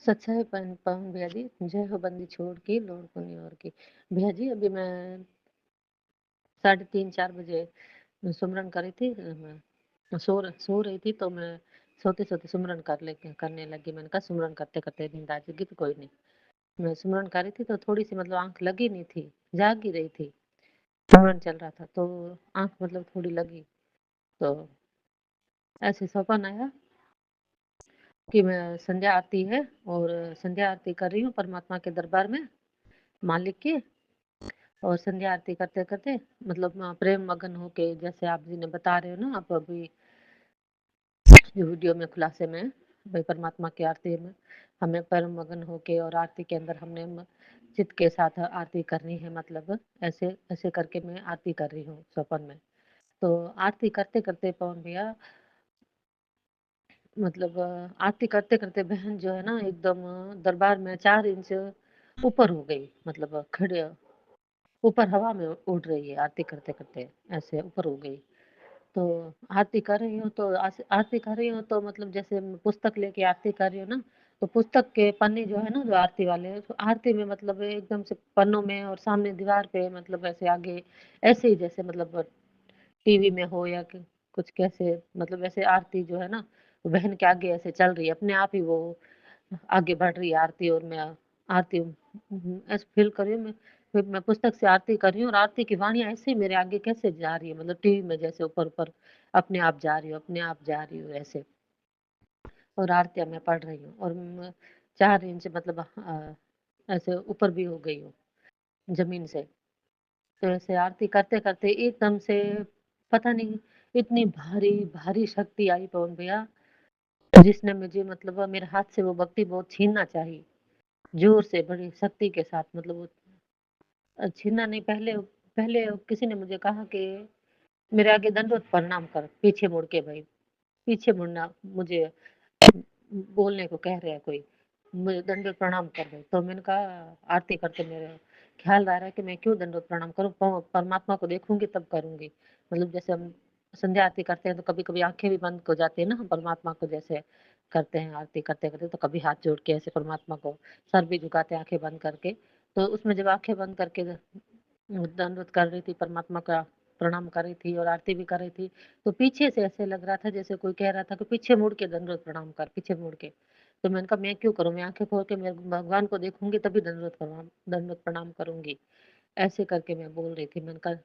सच्चा है पवन भैया जी, जय हो बंदी छोड़ के लोड को नहीं और की। भैया जी अभी मैं 3:30-4 बजे सुमरन करी थी। मैं सो रही थी तो मैं सोते-सोते सुमरन करने लगी। मैंने कहा सुमरन करते-करते नींद आ जाएगी तो कोई नहीं। मैं सुमरन कर रही थी तो थोड़ी-सी मतलब आँख लगी नहीं थी, जाग ही रही थी। सुमरन चल रहा था तो आँख मतलब थोड़ी लगी। तो ऐसे सपन आया कि मैं संध्या आरती है और संध्या आरती कर रही हूँ परमात्मा के दरबार में, मालिक के। और संध्या आरती करते-करते मतलब प्रेम मगन होके जैसे आप जी ने बता रहे हो ना आप अभी जो वीडियो में खुलासे में भाई परमात्मा की आरती में हमें परम मगन होके और आरती के अंदर हमने चित्त के साथ आरती करनी है मतलब ऐसे ऐसे करके मैं आरती कर रही हूँ स्वपन में। तो आरती करते-करते पवन भैया मतलब आरती करते-करते बहन जो है ना एकदम दरबार में 4 इंच ऊपर हो गई मतलब खड़े ऊपर हवा में उड़ रही है आरती करते-करते, ऐसे ऊपर हो गई। तो आरती कर रही हूँ तो आरती कर रही हूँ तो मतलब जैसे मैं पुस्तक लेके आरती कर रही हूँ ना, तो पुस्तक के पन्ने जो है ना जो आरती वाले, तो आरती में मतलब एकदम से पन्नों में और सामने दीवार पे मतलब ऐसे आगे ऐसे ही जैसे मतलब टीवी में हो या कुछ कैसे मतलब ऐसे आरती जो है ना, बहन के आगे ऐसे चल रही है, अपने आप ही वो आगे बढ़ रही है आरती और मैं आरती ऐसे फ़ील कर रही हूँ मैं पुस्तक से आरती कर रही हूँ और आरती की वाणियाँ ऐसे ही मेरे आगे कैसे जा रही है मतलब टीवी में जैसे ऊपर-ऊपर अपने आप जा रही हूँ अपने आप जा रही हूँ ऐसे। और आरतियाँ मैं पढ़ रही हूँ और 4 इंच मतलब ऐसे ऊपर भी हो गई हूँ ज़मीन से। तो ऐसे आरती करते-करते एकदम से पता नहीं इतनी भारी, भारी शक्ति आई पवन भैया, जिसने मुझे मतलब मेरे हाथ से वो भक्ति बहुत छीनना चाही। ज़ोर से बड़ी शक्ति के साथ मतलब वो छीना नहीं पहले पहले किसी ने मुझे कहा कि मेरे आगे दंडवत प्रणाम कर, पीछे मुड़ के भई, पीछे मुड़ना मुझे बोलने को कह रहे हैं कोई, मुझे दंडवत प्रणाम कर भई। तो मैंने कहा आरती करके मेरे ख़्याल आ रहा है कि मैं क्यों दंडवत प्रणाम करूँ, परमात्मा को देखूँगी तब करूँगी। मतलब जैसे हम संध्या आरती करते हैं तो कभी-कभी आँखें भी बंद हो जाती है ना, हम परमात्मा को जैसे करते हैं आरती करते-करते तो कभी हाथ जोड़ के ऐसे परमात्मा को सर भी झुकाते हैं आँखें बंद करके। तो उसमें जब आँखें बंद करके दंडवत कर रही थी, परमात्मा का प्रणाम कर रही थी और आरती भी कर रही थी, तो पीछे से ऐसे लग रहा था जैसे कोई कह रहा था कि पीछे मुड़ के दंडवत प्रणाम कर, पीछे मुड़ के। तो मैंने कहा मैं क्यों करूँ? मैं आँखें खोल के मैं भगवान को देखूँगी तभी दंडवत प्रणाम करूँगी। ऐसे करके मैं बोल रही थी। मैंने कहा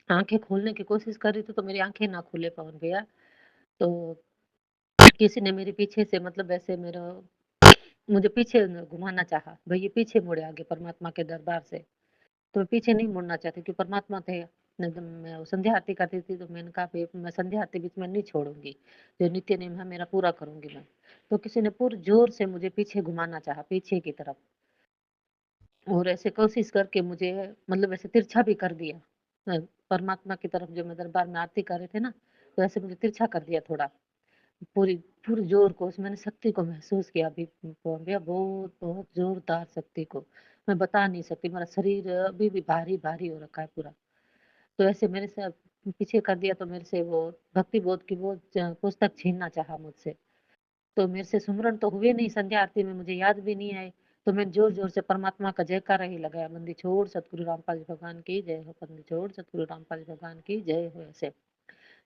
आँखें खोलने की कोशिश कर रही थी तो मेरी आँखें ना खुले पवन भैया। तो किसी ने मेरे पीछे से मतलब ऐसे मेरा मुझे पीछे घुमाना चाहा, भई ये पीछे मुड़े आगे परमात्मा के दरबार से। तो मैं पीछे नहीं मुड़ना चाहती कि परमात्मा थे। नहीं तो मैं संध्या आरती करती थी तो मैंने कहा भई मैं संध्या आरती बीच में नहीं छोड़ूँगी। जो नित्य नेम है मेरा पूरा करूँगी मैं। तो किसी ने पुर ज़ोर से मुझे पीछे घुमाना चाहा, पीछे की तरफ और ऐसे कोशिश करके मुझे मतलब ऐसे तिरछा भी कर दिया। परमात्मा की तरफ जो मैं दरबार में आरती कर रहे थे ना, तो ऐसे मुझे तिरछा कर दिया थोड़ा। पूरी पूरे ज़ोर को मैंने शक्ति को महसूस किया अभी भैया बहुत, बहुत ज़ोरदार शक्ति को। मैं बता नहीं सकती, मेरा शरीर अभी भी भारी-भारी हो रखा है पूरा। तो ऐसे मेरे से पीछे कर दिया तो मेरे से वो भक्ति बोध की वो पुस्तक छीनना चाहा मुझसे। तो मेरे से सुमिरन तो हुए नहीं संध्या आरती में मुझे याद भी नहीं आए। तो मैं ज़ोर-ज़ोर से परमात्मा का जयकारा ही लगाया, बंदी छोड़ सतगुरु रामपाल जी भगवान की जय हो, बंदी छोड़ सतगुरु रामपाल जी भगवान की जय हो ऐसे।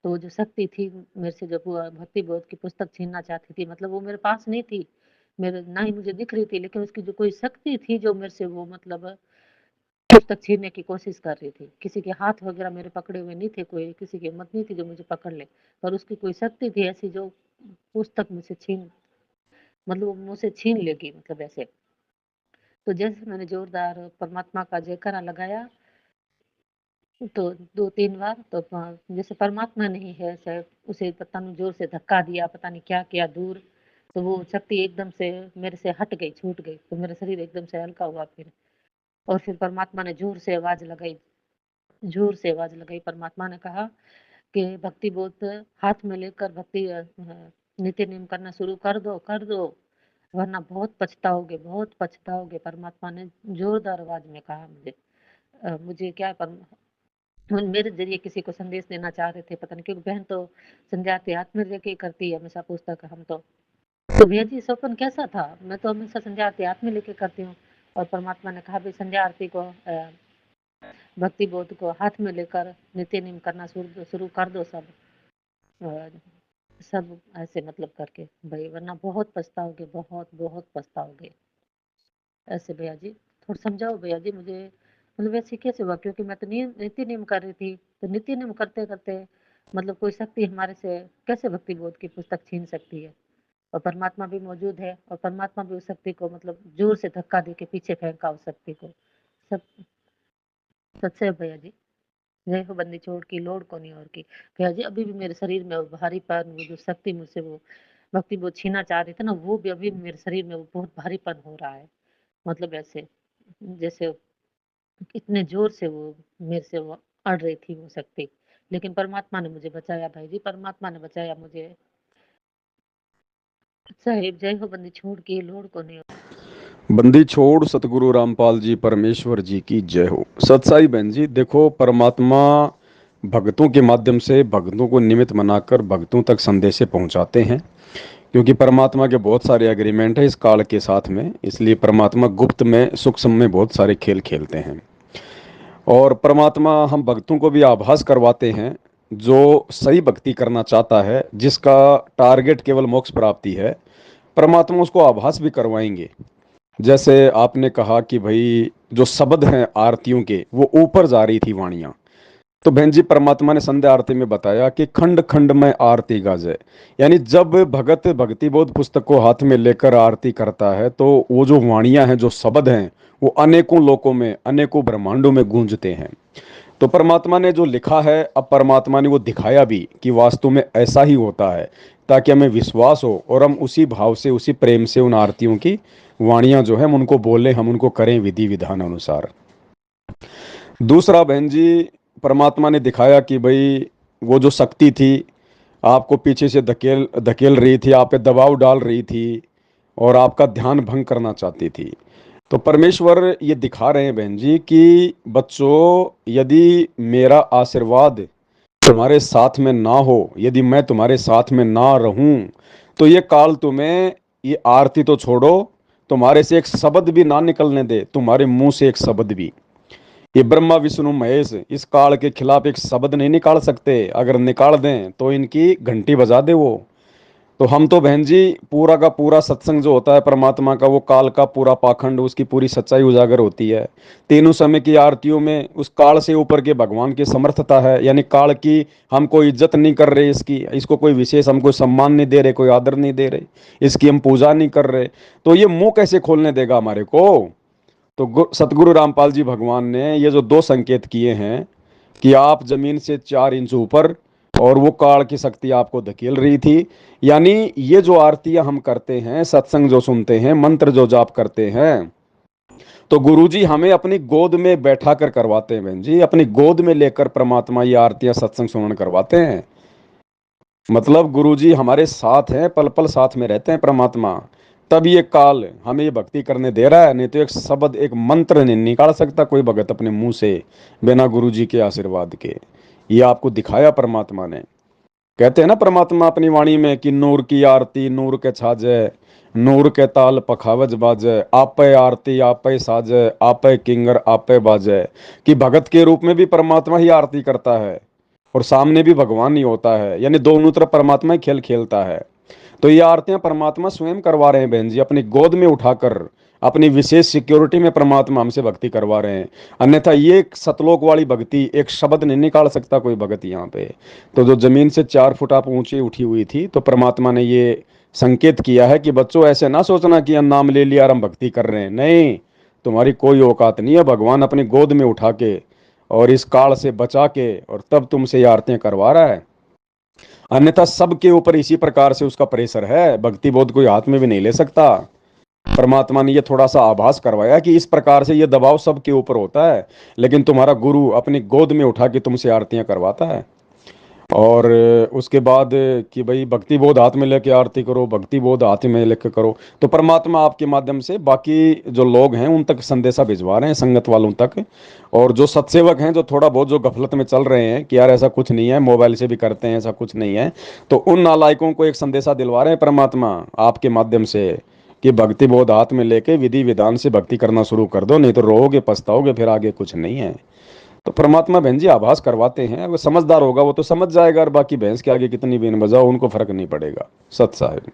तो वो जो शक्ति थी मेरे से जो भक्ति बोध की पुस्तक छीनना चाहती थी मतलब वो मेरे पास नहीं थी। मेरे ना ही मुझे दिख रही थी लेकिन उसकी जो कोई शक्ति थी जो मेरे से वो मतलब पुस्तक छीनने की कोशिश कर रही थी। किसी के हाथ वग़ैरह मेरे पकड़े हुए नहीं थे कोई, किसी की हिम्मत नहीं थी जो मुझे पकड़ ले। पर उसकी कोई शक्ति थी ऐसी जो पुस्तक मुझसे छीन मतलब वो मुझसे छीन लेगी मतलब ऐसे। तो जैसे मैंने ज़ोरदार परमात्मा का जयकारा लगाया तो 2-3 बार तो जैसे परमात्मा नहीं है शायद उसे पता नहीं ज़ोर से धक्का दिया, पता नहीं क्या किया दूर, तो वो शक्ति एकदम से मेरे से हट गई, छूट गई, तो मेरा शरीर एकदम से हल्का हुआ फिर। और फिर परमात्मा ने ज़ोर से आवाज़ लगाई परमात्मा ने कहा कि भक्ति बोध हाथ में लेकर भक्ति नित्य नेम करना शुरू कर दो, वरना बहुत पछताओगे परमात्मा ने ज़ोरदार आवाज़ में कहा मुझे। मुझे क्या पर मेरे ज़रिए किसी को संदेश देना चाह रहे थे, पता नहीं क्योंकि बहन तो संध्या आरती हाथ में लेके ही करती है हमेशा पुस्तक हम तो। तो भैया जी सपन कैसा था? मैं तो हमेशा संध्या आरती हाथ में लेके करती हूँ और परमात्मा ने कहा भी संध्या आरती को भक्ति बोध को हाथ में लेकर नित्य नेम करना शुरू कर दो सब। अ, सब ऐसे मतलब करके भाई, वरना बहुत पछताओगे, बहुत बहुत पछताओगे। ऐसे भैया जी थोड़ा समझाओ भैया जी मुझे, मतलब ऐसे कैसे हुआ? क्योंकि मैं तो नियम नित्य नियम कर रही थी, तो नित्य नियम करते करते मतलब कोई शक्ति हमारे से कैसे भक्ति बोध की पुस्तक छीन सकती है? और परमात्मा भी मौजूद है और परमात्मा भी उस शक्ति को मतलब जोर से धक्का दे के पीछे फेंका उस शक्ति को। सब सच है भैया जी। जय हो बंदी छोड़ की लोड को नहीं और की। भैया जी अभी भी मेरे शरीर में वो भारीपन, वो जो शक्ति मुझसे वो भक्ति वो छीना चाह रही थी ना, वो भी अभी भी मेरे शरीर में वो बहुत भारीपन हो रहा है। मतलब ऐसे जैसे इतने जोर से वो मेरे से वो अड़ रही थी वो शक्ति। लेकिन परमात्मा ने मुझे बचाया भाई जी, परमात्मा ने बचाया मुझे। साहिब जय हो बंदी छोड़ की लोड को नहीं। बंदी छोड़ सतगुरु रामपाल जी परमेश्वर जी की जय हो। सत्साई बहन जी, देखो परमात्मा भक्तों के माध्यम से भक्तों को निमित्त बनाकर भक्तों तक संदेशे पहुंचाते हैं, क्योंकि परमात्मा के बहुत सारे एग्रीमेंट है इस काल के साथ में। इसलिए परमात्मा गुप्त में सूक्ष्म में बहुत सारे खेल खेलते हैं। और परमात्मा हम भक्तों को भी आभास करवाते हैं। जो सही भक्ति करना चाहता है, जिसका टारगेट केवल मोक्ष प्राप्ति है, परमात्मा उसको आभास भी करवाएंगे। जैसे आपने कहा कि भाई जो शब्द हैं आरतियों के, वो ऊपर जा रही थी वाणियां। तो बहन जी, परमात्मा ने संध्या आरती में बताया कि खंड खंड में आरती गाजे। यानी जब भगत भक्ति बोध पुस्तक को हाथ में लेकर आरती करता है, तो वो जो वाणियां हैं, जो शब्द हैं, वो अनेकों लोकों में, अनेकों ब्रह्मांडों में गूंजते हैं। तो परमात्मा ने जो लिखा है, अब परमात्मा ने वो दिखाया भी कि वास्तव में ऐसा ही होता है, ताकि हमें विश्वास हो और हम उसी भाव से, उसी प्रेम से उन आरतियों की वाणियां जो है हम उनको बोलें, हम उनको करें विधि विधान अनुसार। दूसरा बहन जी, परमात्मा ने दिखाया कि भाई वो जो शक्ति थी, आपको पीछे से धकेल धकेल रही थी, आप पे दबाव डाल रही थी और आपका ध्यान भंग करना चाहती थी। तो परमेश्वर ये दिखा रहे हैं बहन जी कि बच्चों, यदि मेरा आशीर्वाद तुम्हारे साथ में ना हो, यदि मैं तुम्हारे साथ में ना रहूं, तो ये काल तुम्हें, ये आरती तो छोड़ो, तुम्हारे से एक शब्द भी ना निकलने दे, तुम्हारे मुंह से एक शब्द भी। ये ब्रह्मा विष्णु महेश इस काल के खिलाफ एक शब्द नहीं निकाल सकते। अगर निकाल दें तो इनकी घंटी बजा दे वो। तो हम तो बहन जी, पूरा का पूरा सत्संग जो होता है परमात्मा का, वो काल का पूरा पाखंड, उसकी पूरी सच्चाई उजागर होती है। तीनों समय की आरतियों में उस काल से ऊपर के भगवान की समर्थता है। यानी काल की हम कोई इज्जत नहीं कर रहे, इसकी, इसको कोई विशेष हम कोई सम्मान नहीं दे रहे, कोई आदर नहीं दे रहे, इसकी हम पूजा नहीं कर रहे। तो ये मुंह कैसे खोलने देगा हमारे को? तो सतगुरु रामपाल जी भगवान ने ये जो दो संकेत किए हैं कि आप जमीन से 4 इंच ऊपर, और वो काल की शक्ति आपको धकेल रही थी। यानी ये जो आरतियां हम करते हैं, सत्संग जो सुनते हैं, मंत्र जो जाप करते हैं, तो गुरुजी हमें अपनी गोद में बैठा कर करवाते हैं। बहन जी, अपनी गोद में लेकर परमात्मा ये आरतियां सत्संग सुनन करवाते हैं। मतलब गुरुजी हमारे साथ हैं, पल पल साथ में रहते हैं परमात्मा। तब ये काल हमें ये भक्ति करने दे रहा है। नहीं तो एक शब्द, एक मंत्र नहीं निकाल सकता कोई भगत अपने मुंह से बिना गुरुजी के आशीर्वाद के। ये आपको दिखाया परमात्मा ने। कहते हैं ना परमात्मा अपनी वाणी में कि नूर की आरती नूर के छाजे, नूर के ताल पखावज बाजे, आपे आरती आपे साजे, आपे किंगर आपे बाजे। कि भगत के रूप में भी परमात्मा ही आरती करता है और सामने भी भगवान ही होता है। यानी दोनों तरफ परमात्मा ही खेल खेलता है। तो ये आरतियां परमात्मा स्वयं करवा रहे हैं बहन जी, अपनी गोद में उठाकर, अपनी विशेष सिक्योरिटी में परमात्मा हमसे भक्ति करवा रहे हैं। अन्यथा ये एक सतलोक वाली भक्ति, एक शब्द नहीं निकाल सकता कोई भगत यहाँ पे। तो जो जमीन से 4 फुट आप ऊंची उठी हुई थी, तो परमात्मा ने ये संकेत किया है कि बच्चों ऐसे ना सोचना कि हम नाम ले लिया और हम भक्ति कर रहे हैं। नहीं, तुम्हारी कोई औकात नहीं है। भगवान अपनी गोद में उठा के और इस काल से बचा के और तब तुमसे ये आरतियां करवा रहा है। अन्यथा सबके ऊपर इसी प्रकार से उसका प्रेशर है, भक्ति बोध कोई हाथ में भी नहीं ले सकता। परमात्मा ने ये थोड़ा सा आभास करवाया कि इस प्रकार से ये दबाव सबके ऊपर होता है, लेकिन तुम्हारा गुरु अपनी गोद में उठा के तुमसे आरतियां करवाता है। और उसके बाद कि भाई भक्ति बोध हाथ में लेके आरती करो, भक्ति बोध हाथ में लेके करो। तो परमात्मा आपके माध्यम से बाकी जो लोग हैं उन तक संदेशा भिजवा रहे हैं, संगत वालों तक। और जो सत्सेवक हैं जो थोड़ा बहुत जो गफलत में चल रहे हैं कि यार ऐसा कुछ नहीं है, मोबाइल से भी करते हैं, ऐसा कुछ नहीं है, तो उन नालायकों को एक संदेशा दिलवा रहे हैं परमात्मा आपके माध्यम से कि भक्ति बोध हाथ में लेके विधि विधान से भक्ति करना शुरू कर दो, नहीं तो रोओगे पछताओगे, फिर आगे कुछ नहीं है। तो परमात्मा बहन जी आभास करवाते हैं, अगर समझदार होगा वो तो समझ जाएगा, और बाकी भैंस के आगे कितनी बीन बजाओ उनको फर्क नहीं पड़ेगा। सत साहिब।